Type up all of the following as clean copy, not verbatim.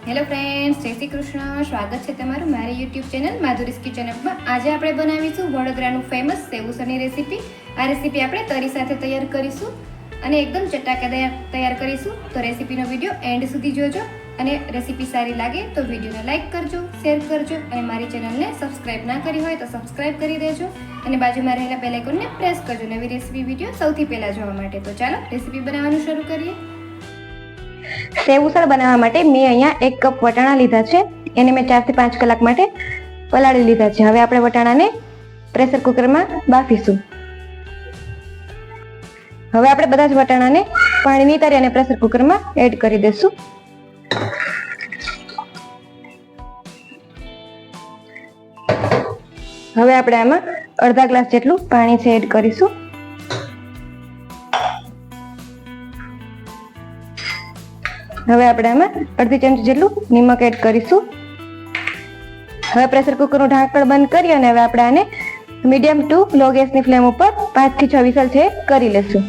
Hello friends, જય શ્રી કૃષ્ણ. સ્વાગત છે તમારું મારી યુટ્યુબ ચેનલ માધુરીસ કિચનમાં. આજે આપણે બનાવીશું વડોદરાનું ફેમસ સેવસળની રેસીપી. આ રેસીપી આપણે તરી સાથે તૈયાર કરીશું અને એકદમ ચટાકેદાર તૈયાર કરીશું. તો રેસીપીનો વિડીયો એન્ડ સુધી જોજો અને રેસીપી સારી લાગે તો વિડીયોને લાઇક કરજો, શેર કરજો અને મારી ચેનલને સબસ્ક્રાઇબ ના કરી હોય તો સબસ્ક્રાઇબ કરી દેજો અને બાજુમાં રહેલા બેલ આઇકોનને પ્રેસ કરજો નવી રેસીપી વિડીયો સૌથી પહેલાં જોવા માટે. તો ચાલો રેસીપી બનાવવાનું શરૂ કરીએ. સેવ ઉસળ બનાવવા માટે મેં અહીંયા 1 કપ વટાણા લીધા છે. એને મેં 4 થી 5 કલાક માટે પલાળી લીધા છે. હવે આપણે વટાણાને પ્રેશર કુકરમાં બાફીશું. હવે આપણે બધા જ વટાણાને પાણી નીતારી અને પ્રેશર કુકરમાં એડ કરી દઈશું. હવે આપણે આમાં અડધા ગ્લાસ જેટલું પાણી છે એડ કરીશું. હવે આપણે આમાં અડધી ચમચી જેટલું નિમક એડ કરીશું. હવે પ્રેશર કુકરનું ઢાંકણ બંધ કરી અને હવે આપણે આને મીડિયમ ટુ લો ગેસની ફ્લેમ ઉપર 5 થી 6 વિસલ છે કરી લેશું.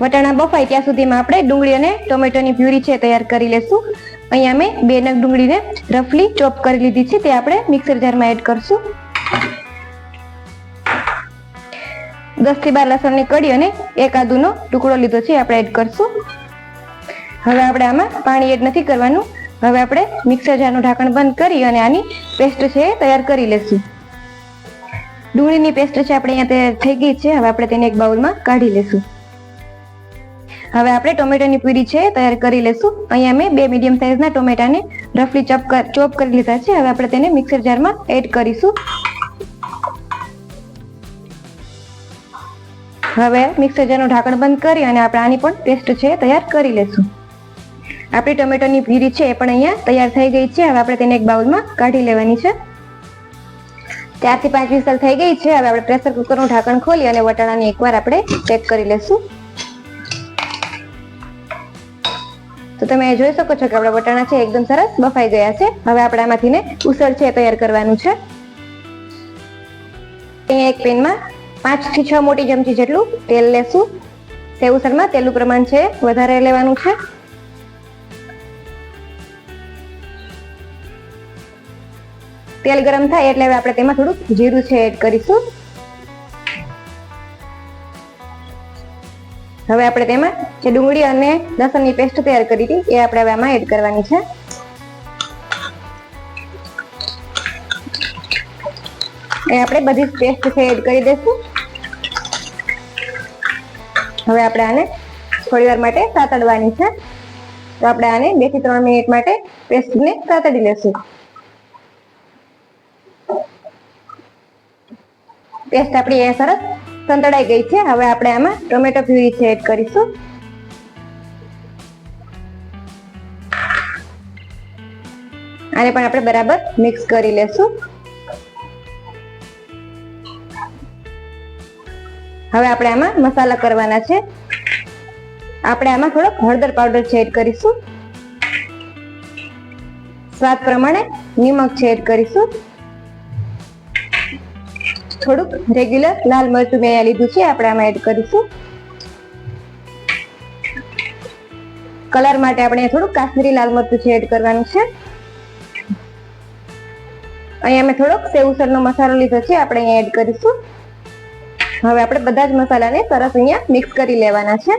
વટાણા બફાય ત્યાં સુધીમાં આપણે ડુંગળી અને ટોમેટોની પ્યુરી છે તૈયાર કરી લેશું. અહીંયા મેં 2 નંગ ડુંગળીને રફલી ચોપ કરી લીધી છે, તે આપણે મિક્સર જારમાં એડ કરશું. 10 થી 12 લસણની કળી અને 1 આદુનો ટુકડો લીધો છે, આપણે એડ કરશું. હવે આપણે આમાં પાણી એડ નથી કરવાનું. હવે આપણે મિક્સર જારનું ઢાંકણ બંધ કરી અને આની પેસ્ટ છે તૈયાર કરી લેશું. ડુંગળીની પેસ્ટ છે આપણે અહીંયા તૈયાર થઈ ગઈ છે. હવે આપણે તેને એક બાઉલમાં કાઢી લેશું. હવે આપણે ટોમેટોની પ્યુરી છે તૈયાર કરી લેશું. અહીંયા મેં 2 મીડિયમ સાઇઝના ટોમેટાને રફલી ચોપ કરી લીધા છે. હવે આપણે તેને મિક્સર જારમાં એડ કરીશું. હવે મિક્સર જારનું ઢાંકણ બંધ કરી અને આપણે આની પણ પેસ્ટ છે તૈયાર કરી લેશું. આપણી ટોમેટોની પ્યુરી છે એ પણ અહીંયા તૈયાર થઈ ગઈ છે. હવે આપણે તેને એક બાઉલમાં કાઢી લેવાની છે. 4 થી 5 વિસલ થઈ ગઈ છે. હવે આપણે પ્રેશર કુકરનું ઢાંકણ ખોલી અને વટાણાને એકવાર આપણે ચેક કરી લેશું. તો તમે જોઈ શકો છો કે આપણા વટાણા છે એકદમ સરસ બફાઈ ગયા છે. હવે આપણે આમાંથીને ઉસળ છે તૈયાર કરવાનું છે. અહીંયા એક પેનમાં 5 થી 6 મોટી ચમચી જેટલું તેલ લેશું. સેવ ઉસળમાં તેલનું પ્રમાણ છે વધારે લેવાનું છે. તેલ ગરમ થાય એટલે હવે આપણે તેમાં થોડુંક જીરું છે એડ કરીશું. હવે આપણે તેમાં જે ડુંગળી અને લસણની પેસ્ટ તૈયાર કરી હતી એ આપણે હવે આમાં એડ કરવાની છે. એ આપણે બધી પેસ્ટ છે એડ કરી દઈશું. હવે આપણે આને થોડી વાર માટે સાતડવાની છે. તો આપણે આને 2 થી 3 મિનિટ માટે પેસ્ટને સાતડી લેશું. પેસ્ટ આપણી અહીંયા સરસ સંતળાઈ ગઈ છે. હવે આપણે આમાં ટોમેટો પ્યુરી છે એડ કરીશું. આને પણ આપણે બરાબર મિક્સ કરી લેશું. હવે આપણે આમાં મસાલા કરવાના છે. આપણે આમાં થોડોક હળદર પાવડર છે એડ કરીશું. સ્વાદ પ્રમાણે નિમક છે એડ કરીશું. થોડુંક રેગ્યુલર લાલ મરચું મેં અહીંયા લીધું છે, આપણે આમાં એડ કરીશું. કલર માટે આપણે થોડુંક કાશ્મીરી લાલ મરચું છે એડ કરવાનું છે. અહીંયા મેં થોડોક સેવ ઉસળનો મસાલો લીધો છે, આપણે અહીંયા એડ કરીશું. હવે આપણે બધા જ મસાલાને સરસ અહીંયા મિક્સ કરી લેવાના છે.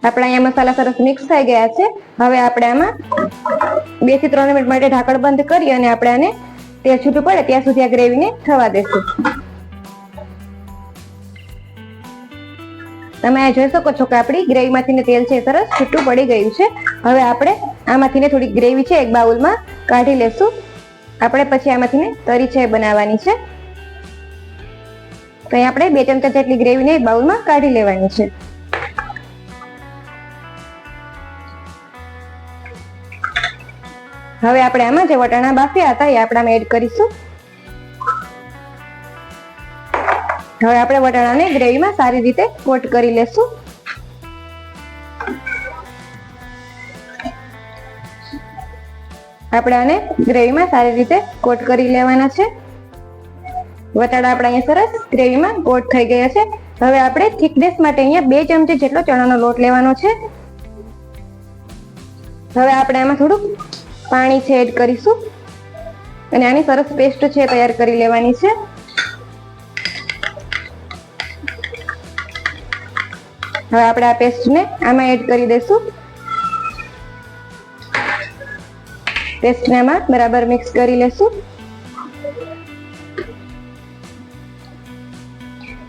આપણા અહીંયા મસાલા સરસ મિક્સ થઈ ગયા છે. હવે આપણે આમાં 2 થી 3 મિનિટ માટે ઢાંકણ બંધ કરી અને આપણે આને તેલ છૂટું પડે ત્યાં સુધી આ ગ્રેવીને થવા દેશું. તમે આ જોઈ શકો છો કે આપણી ગ્રેવીમાંથી તેલ છે સરસ છૂટું પડી ગયું છે. હવે આપણે આમાંથી થોડી ગ્રેવી છે એક બાઉલમાં કાઢી લેશું. આપણે પછી આમાંથી તરી છે બનાવવાની છે. તો અહીં આપણે 2 ચમચા જેટલી ગ્રેવીને એક બાઉલમાં કાઢી લેવાની છે. હવે આપણે આમાં જે વટાણા બાફ્યા હતા એ આપણે આમાં એડ કરીશું. હવે આપણે વટાણાને ગ્રેવીમાં સારી રીતે કોટ કરી લેશું. આપણે આને ગ્રેવીમાં સારી રીતે કોટ કરી લેવાના છે. વટાણા આપણા અહીંયા સરસ ગ્રેવીમાં કોટ થઈ ગયા છે. હવે આપણે થિકનેસ માટે અહીંયા 2 ચમચી જેટલો ચણાનો લોટ લેવાનો છે. હવે આપણે આમાં થોડું પાણી છે એડ કરીશું અને આની સરસ પેસ્ટ છે તૈયાર કરી લેવાની છે. હવે આપણે આ પેસ્ટને આમાં એડ કરી દઈશું. પેસ્ટને આમાં બરાબર મિક્સ કરી લેશું.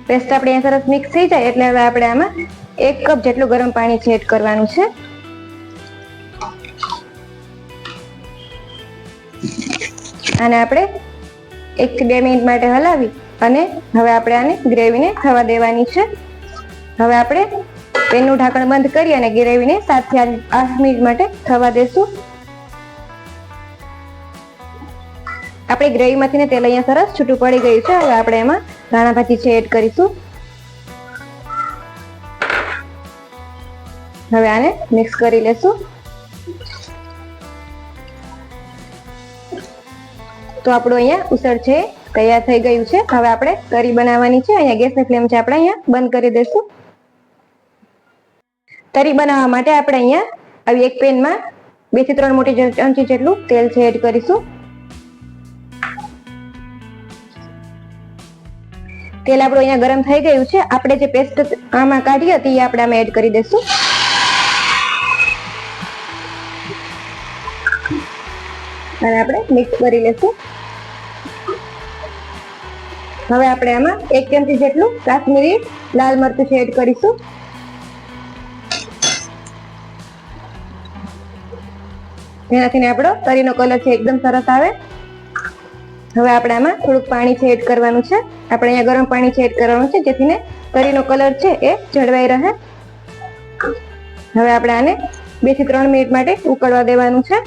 પેસ્ટ આપણે અહીંયા સરસ મિક્સ થઈ જાય એટલે હવે આપણે આમાં 1 કપ જેટલું ગરમ પાણી છે એડ કરવાનું છે. આને આપણે 1 થી 2 મિનિટ માટે હલાવી અને હવે આપણે આને ગ્રેવીને થવા દેવાની છે. હવે આપણે પેનનું ઢાંકણ બંધ કરી અને ગ્રેવીને 7 થી 8 મિનિટ માટે થવા દેશું. આપણી ગ્રેવીમાંથી તેલ અહીંયા સરસ છૂટું પડી ગયું છે. હવે આપણે એમાં ધાણા ભાજી છે એડ કરીશું. હવે આને મિક્સ કરી લેશું. તો આપણું અહીંયા ઉસળ છે તૈયાર થઈ ગયું છે. હવે આપણે કરી બનાવવાની છે. અહીંયા ગેસની ફ્લેમ છે આપણે અહીંયા બંધ કરી દઈશું. તરી બનાવવા માટે આપણે અહીંયા આવી એક પેનમાં 2 થી 3 મોટી ચમચી જેટલું તેલ છે એડ કરીશું. તેલ આપણું અહીંયા ગરમ થઈ ગયું છે. આપણે જે પેસ્ટ આમાં કાઢી હતી એ આપણે આમાં એડ કરી દઈશું. અને આપણે મિક્સ કરી લેશું. હવે આપણે આમાં 1 ચમચી જેટલું કાશ્મીરી લાલ મરચું છે એડ કરીશું. જેનાથી આપણો તરીનો કલર છે એકદમ સરસ આવે. હવે આપણે આમાં થોડુંક પાણી છે એડ કરવાનું છે. આપણે અહીંયા ગરમ પાણી છે એડ કરવાનું છે જેથી તરીનો કલર છે એ જળવાઈ રહે. હવે આપણે આને 2 થી 3 મિનિટ માટે ઉકળવા દેવાનું છે.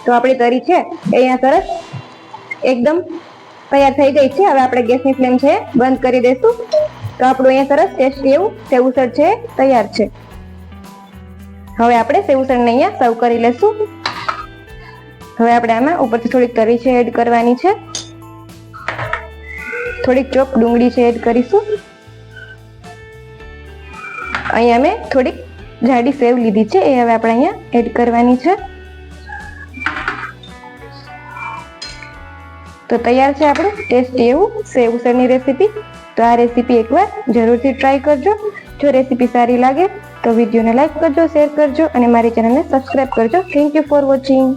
તો આપણી તરી છે અહીંયા સરસ એકદમ તૈયાર થઈ ગઈ છે. હવે આપણે ગેસની ફ્લેમ છે બંધ કરી દઈશું. તો આપણું અહીંયા સરસ ટેસ્ટી એવું સેવઉસળ છે તૈયાર છે. હવે આપણે સેવઉસળને અહીંયા સર્વ કરી લેશું. હવે આપણે આમાં ઉપરથી થોડીક તરી છે એડ કરવાની છે. થોડીક ચોપ ડુંગળી છે એડ કરીશું. અહીંયા મેં થોડીક જાડી સેવ લીધી છે એ હવે આપણે અહીંયા એડ કરવાની છે. તો તૈયાર છે આપણું ટેસ્ટી એવું સેવઉસળની રેસીપી. તો આ રેસીપી એકવાર જરૂરથી ટ્રાય કરજો. જો રેસીપી સારી લાગે તો વિડીયોને લાઈક કરજો, શેર કરજો અને મારી ચેનલને સબસ્ક્રાઇબ કરજો. Thank you for watching.